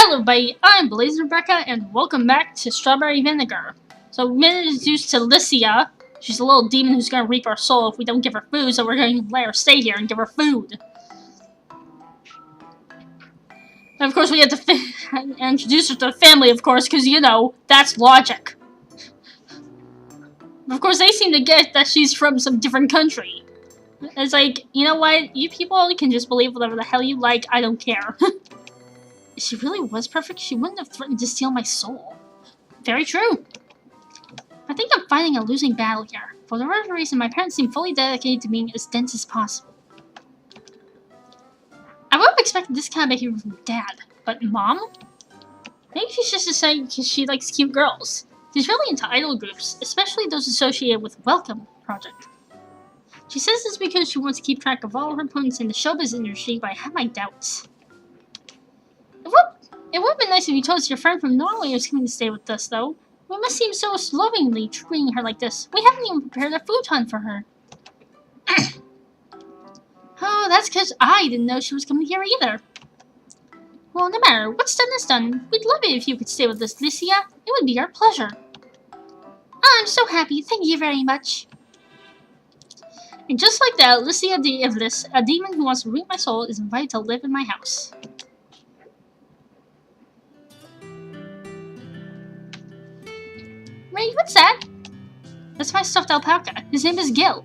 Hello everybody, I'm Blaze Rebecca, and welcome back to Strawberry Vinegar. So we've been introduced to Licia. She's a little demon who's going to reap our soul if we don't give her food, so we're going to let her stay here and give her food. And of course we have to introduce her to the family, of course, because, you know, that's logic. Of course, they seem to get that she's from some different country. It's like, you know what, you people can just believe whatever the hell you like, I don't care. If she really was perfect, she wouldn't have threatened to steal my soul. Very true. I think I'm fighting a losing battle here. For whatever reason, my parents seem fully dedicated to being as dense as possible. I would have expected this kind of behavior from Dad, but Mom? Maybe she's just deciding because she likes cute girls. She's really into idol groups, especially those associated with Welcome Project. She says it's because she wants to keep track of all her opponents in the showbiz industry, but I have my doubts. It would have been nice if you told us your friend from Norway was coming to stay with us, though. We must seem so lovingly treating her like this. We haven't even prepared a futon for her. Oh, that's because I didn't know she was coming here either. Well, no matter. What's done is done. We'd love it if you could stay with us, Licia. It would be our pleasure. Oh, I'm so happy. Thank you very much. And just like that, Licia the Eviless, a demon who wants to reap my soul, is invited to live in my house. Ray, what's that? That's my stuffed alpaca. His name is Gil.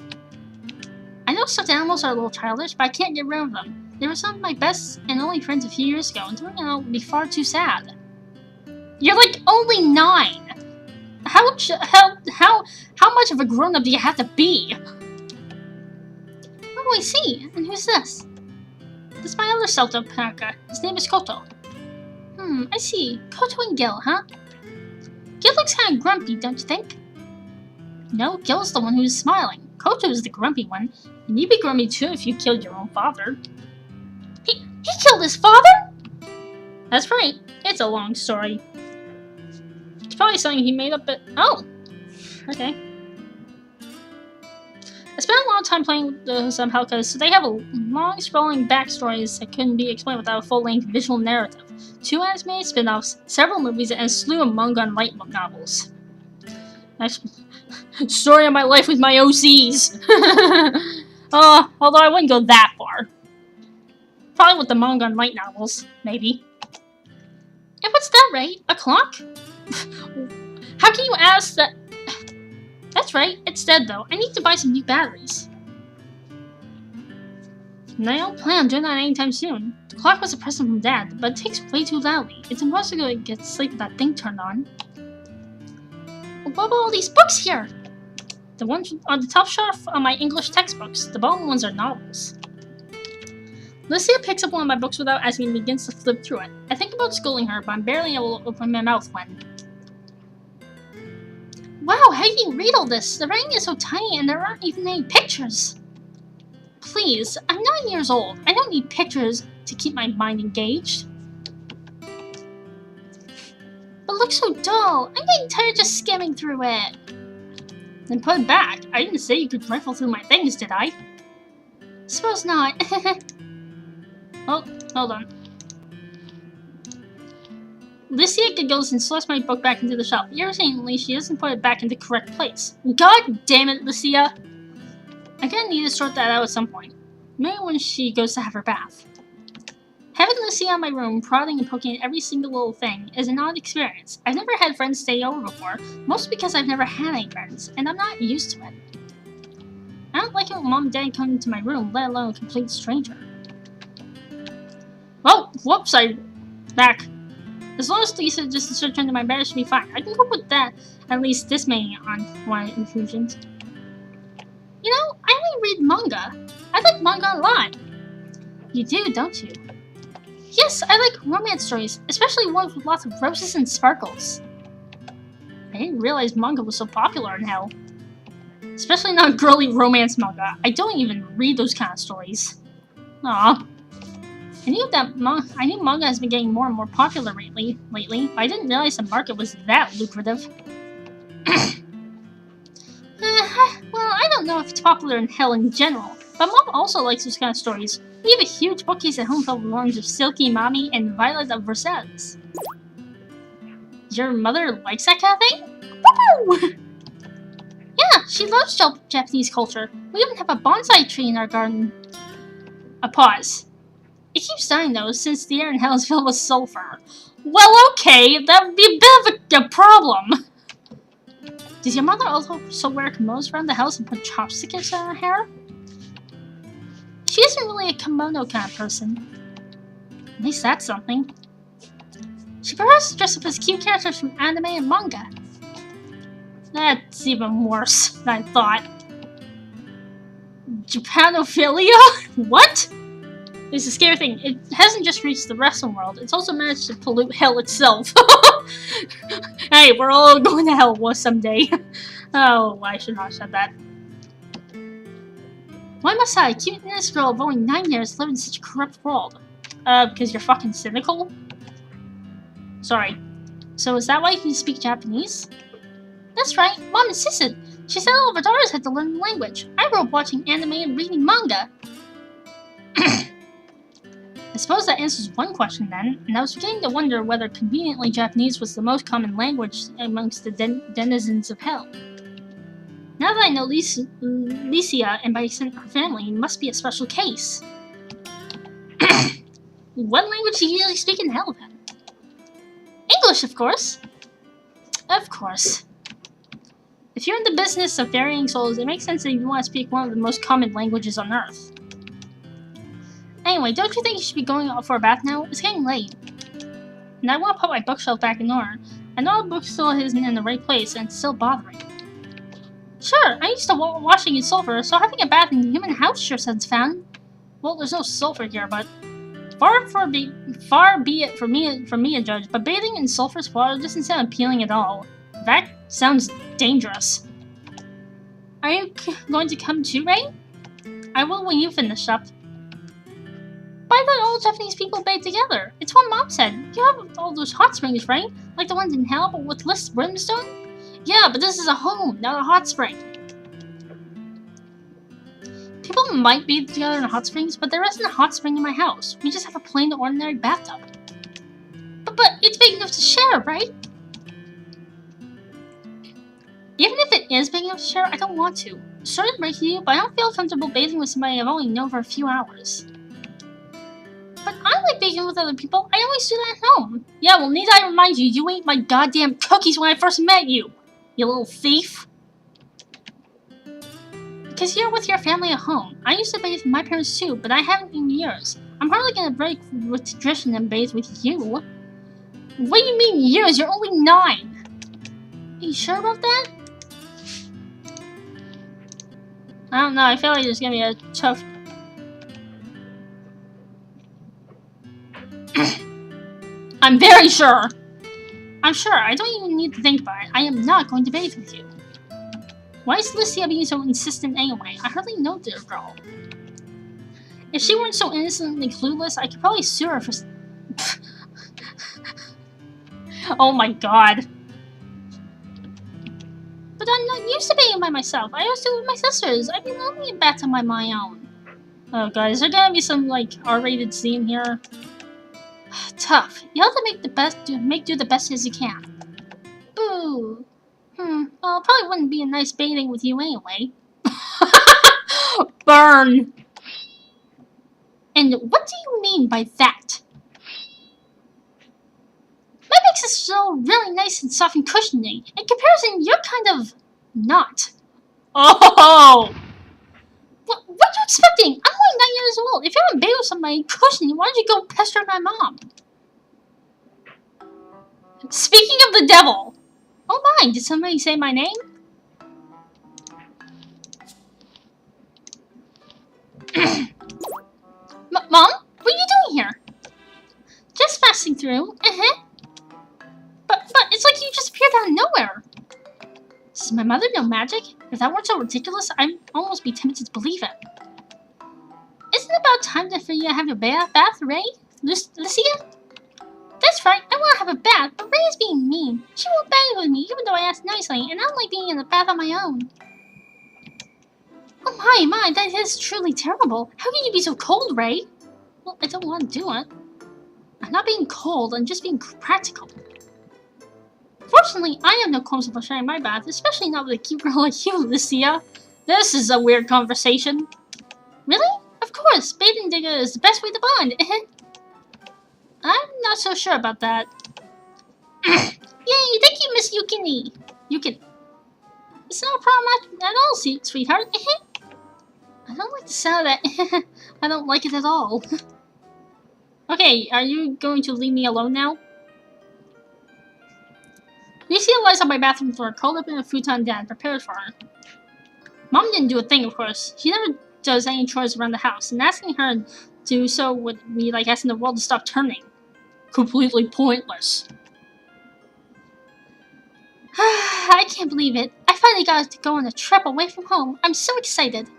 I know stuffed animals are a little childish, but I can't get rid of them. They were some of my best and only friends a few years ago, and doing it would be far too sad. You're like only 9. How much of a grown-up do you have to be? Oh, I see. And who's this? This is my other stuffed alpaca. His name is Koto. I see. Koto and Gil, huh? Gil looks kind of grumpy, don't you think? No, Gil's the one who's smiling. Koto's the grumpy one, and you'd be grumpy too if you killed your own father. He killed his father? That's right. It's a long story. It's probably something he made up, but oh, okay. I spent a long time playing with those alpacas, so they have a long, sprawling backstories that couldn't be explained without a full-length visual narrative. 2 animated spin-offs, several movies, and a slew of manga and light novels. Story of my life with my OCs! Although I wouldn't go that far. Probably with the manga and light novels, maybe. And what's that, Ray? A clock? How can you ask that? That's right, it's dead though. I need to buy some new batteries. And I don't plan on doing that anytime soon. The clock was a present from Dad, but it ticks way too loudly. It's impossible to get sleep with that thing turned on. What about all these books here? The ones on the top shelf are my English textbooks. The bottom ones are novels. Licia picks up one of my books without asking and begins to flip through it. I think about scolding her, but I'm barely able to open my mouth when... Wow, how do you read all this? The writing is so tiny and there aren't even any pictures. Please, I'm 9 years old. I don't need pictures to keep my mind engaged. But it looks so dull. I'm getting tired just skimming through it. Then put it back. I didn't say you could rifle through my things, did I? Suppose not. Oh, hold on. Licia giggles and slips my book back into the shelf. Irritatingly, she doesn't put it back in the correct place. God damn it, Licia! I'm gonna need to sort that out at some point. Maybe when she goes to have her bath. Having Licia in my room, prodding and poking at every single little thing, is an odd experience. I've never had friends stay over before, mostly because I've never had any friends, and I'm not used to it. I don't like it when Mom and Dad come into my room, let alone a complete stranger. Oh, whoops, back. As long as Licia just search under my bed, it should be fine. I can cope with that, at least this many unwanted intrusions. You know, I only read manga. I like manga a lot. You do, don't you? Yes, I like romance stories, especially ones with lots of roses and sparkles. I didn't realize manga was so popular in hell. Especially not girly romance manga. I don't even read those kind of stories. Aw. I knew manga has been getting more and more popular lately, but I didn't realize the market was that lucrative. Well, I don't know if it's popular in hell in general, but Mom also likes those kind of stories. We have a huge bookcase at home filled with volumes of Silky Mommy and Violet of Versailles. Your mother likes that kind of thing? Woo! Yeah, she loves Japanese culture. We even have a bonsai tree in our garden. A pause. It keeps dying though, since the air in hell is filled with sulfur. Well, okay, that would be a bit of a problem. Does your mother also wear kimonos around the house and put chopsticks in her hair? She isn't really a kimono kind of person. At least that's something. She prefers to dress up as cute characters from anime and manga. That's even worse than I thought. Japanophilia? What? It's a scary thing. It hasn't just reached the wrestling world, it's also managed to pollute hell itself. Hey, we're all going to hell someday. Oh, I should not have said that. Why must I, a cute innocent girl of only 9 years, live in such a corrupt world? Because you're fucking cynical? Sorry. So is that why you can speak Japanese? That's right, Mom insisted. She said all of her daughters had to learn the language. I grew up watching anime and reading manga. I suppose that answers one question then, and I was beginning to wonder whether conveniently Japanese was the most common language amongst the denizens of hell. Now that I know Licia and by extension her family must be a special case. What language do you usually speak in hell then? English, of course. Of course. If you're in the business of ferrying souls, it makes sense that you want to speak one of the most common languages on Earth. Anyway, don't you think you should be going out for a bath now? It's getting late. And I want to put my bookshelf back in order. I know the book still isn't in the right place and it's still bothering. Sure, I used to washing in sulfur, so having a bath in a human house sure sounds fun. Well, there's no sulfur here, but far be it for me to judge, but bathing in sulfurous water doesn't sound appealing at all. That sounds dangerous. Are you going to come too, Ray? I will when you finish up. But I thought all Japanese people bathe together. It's what Mom said. You have all those hot springs, right? Like the ones in hell, but with less brimstone? Yeah, but this is a home, not a hot spring. People might bathe together in hot springs, but there isn't a hot spring in my house. We just have a plain, ordinary bathtub. But it's big enough to share, right? Even if it is big enough to share, I don't want to. Sorry to break to you, but I don't feel comfortable bathing with somebody I've only known for a few hours. But I like baking with other people. I always do that at home. Yeah, well, need I remind you, you ate my goddamn cookies when I first met you, you little thief. Because you're with your family at home. I used to bathe with my parents too, but I haven't in years. I'm hardly gonna break with tradition and bathe with you. What do you mean years? You're only 9. Are you sure about that? I don't know, I feel like there's gonna be a tough... I'm very sure. I'm sure. I don't even need to think about it. I am not going to bathe with you. Why is Licia being so insistent anyway? I hardly know the girl. If she weren't so innocently clueless, I could probably sue her for... Oh my god. But I'm not used to bathing by myself. I always do it with my sisters. I've been lonely in bathtub by my own. Oh god, is there gonna be some, like, R-rated scene here? Tough. You have to make do the best as you can. Boo. Well, it probably wouldn't be a nice bathing with you anyway. Burn. And what do you mean by that? My makes it so really nice and soft and cushiony. In comparison, you're kind of not. Oh. What are you expecting? I'm only 9 years old. If you haven't bathed with somebody cushiony, why don't you go pester my mom? Speaking of the devil! Oh my, did somebody say my name? Mom? What are you doing here? Just passing through. But it's like you just appeared out of nowhere. Does my mother know magic? If that weren't so ridiculous, I'd almost be tempted to believe it. Isn't it about time for you to have your bath, Ray? Licia? That's right, I want to have a bath, but Ray is being mean. She won't bathe with me, even though I asked nicely, and I don't like being in the bath on my own. Oh my, that is truly terrible. How can you be so cold, Ray? Well, I don't want to do it. I'm not being cold, I'm just being practical. Fortunately, I have no qualms about sharing my bath, especially not with a cute girl like you, Licia. This is a weird conversation. Really? Of course, bathing digger is the best way to bond. I'm not so sure about that. Yay, thank you, Miss Yukini. Yukini. It's not a problem at all, sweetheart. I don't like the sound of that. I don't like it at all. Okay, are you going to leave me alone now? Licia lies on my bathroom floor, curled up in a futon Dad prepared for her. Mom didn't do a thing, of course. She never does any chores around the house, and asking her to do so would be like asking the world to stop turning. Completely pointless. I can't believe it. I finally got to go on a trip away from home. I'm so excited.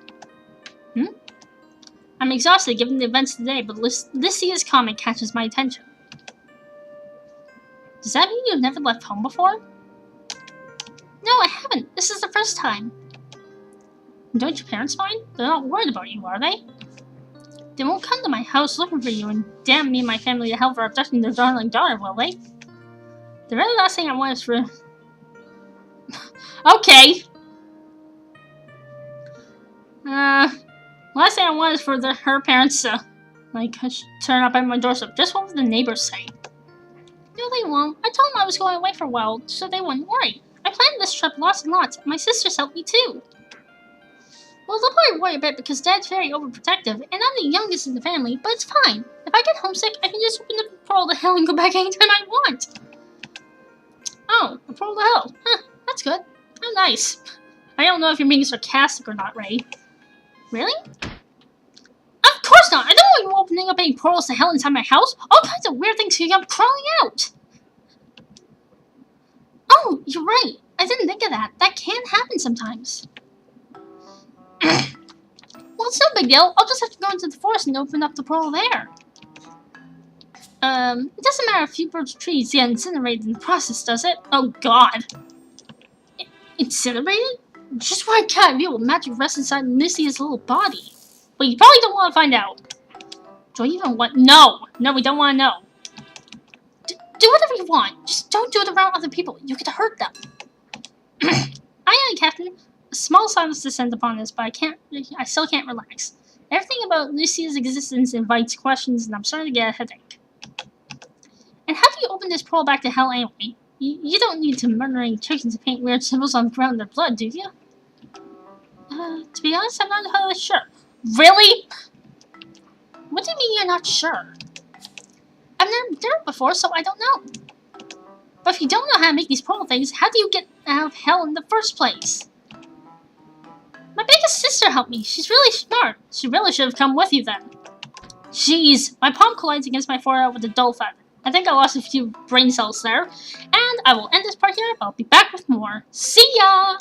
I'm exhausted given the events today, but Licia's comment catches my attention. Does that mean you've never left home before? No, I haven't. This is the first time. Don't your parents mind? They're not worried about you, are they? They won't come to my house looking for you and damn me and my family to hell for abducting their darling daughter, will they? The very last thing I want is for... Okay! Last thing I want is for her parents to, turn up at my doorstep. Just what would the neighbors say? No, they won't. I told them I was going away for a while, so they wouldn't worry. I planned this trip lots and lots, and my sisters helped me too. Well, they'll probably worry a bit because Dad's very overprotective, and I'm the youngest in the family, but it's fine. If I get homesick, I can just open the portal to hell and go back anytime I want. Oh, a portal to hell. Huh, that's good. How nice. I don't know if you're being sarcastic or not, Ray. Really? Of course not! I don't want you opening up any portals to hell inside my house. All kinds of weird things could come crawling out. Oh, you're right. I didn't think of that. That can happen sometimes. Well, it's no big deal. I'll just have to go into the forest and open up the portal there. It doesn't matter if a few birds or trees get incinerated in the process, does it? Oh, God. Incinerated? Just why can't I be able to magic rest inside Licia's little body? But you probably don't want to find out. Do I even want? No! No, we don't want to know. Do whatever you want. Just don't do it around other people. You could hurt them. Aye, Captain. A small silence descends upon us, but I still can't relax. Everything about Lucia's existence invites questions, and I'm starting to get a headache. And how do you open this portal back to hell anyway? You don't need to murdering chickens to paint weird symbols on the ground in their blood, do you? To be honest, I'm not entirely sure. Really? What do you mean you're not sure? I've never done it before, so I don't know. But if you don't know how to make these portal things, how do you get out of hell in the first place? My biggest sister helped me. She's really smart. She really should have come with you then. Jeez, my palm collides against my forehead with a dull thud. I think I lost a few brain cells there. And I will end this part here. I'll be back with more. See ya!